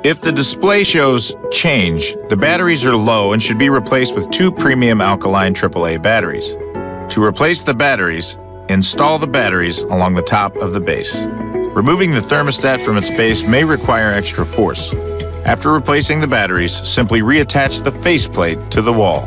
If the display shows change, the batteries are low and should be replaced with 2 premium alkaline AAA batteries. To replace the batteries, install the batteries along the top of the base. Removing the thermostat from its base may require extra force. After replacing the batteries, simply reattach the faceplate to the wall.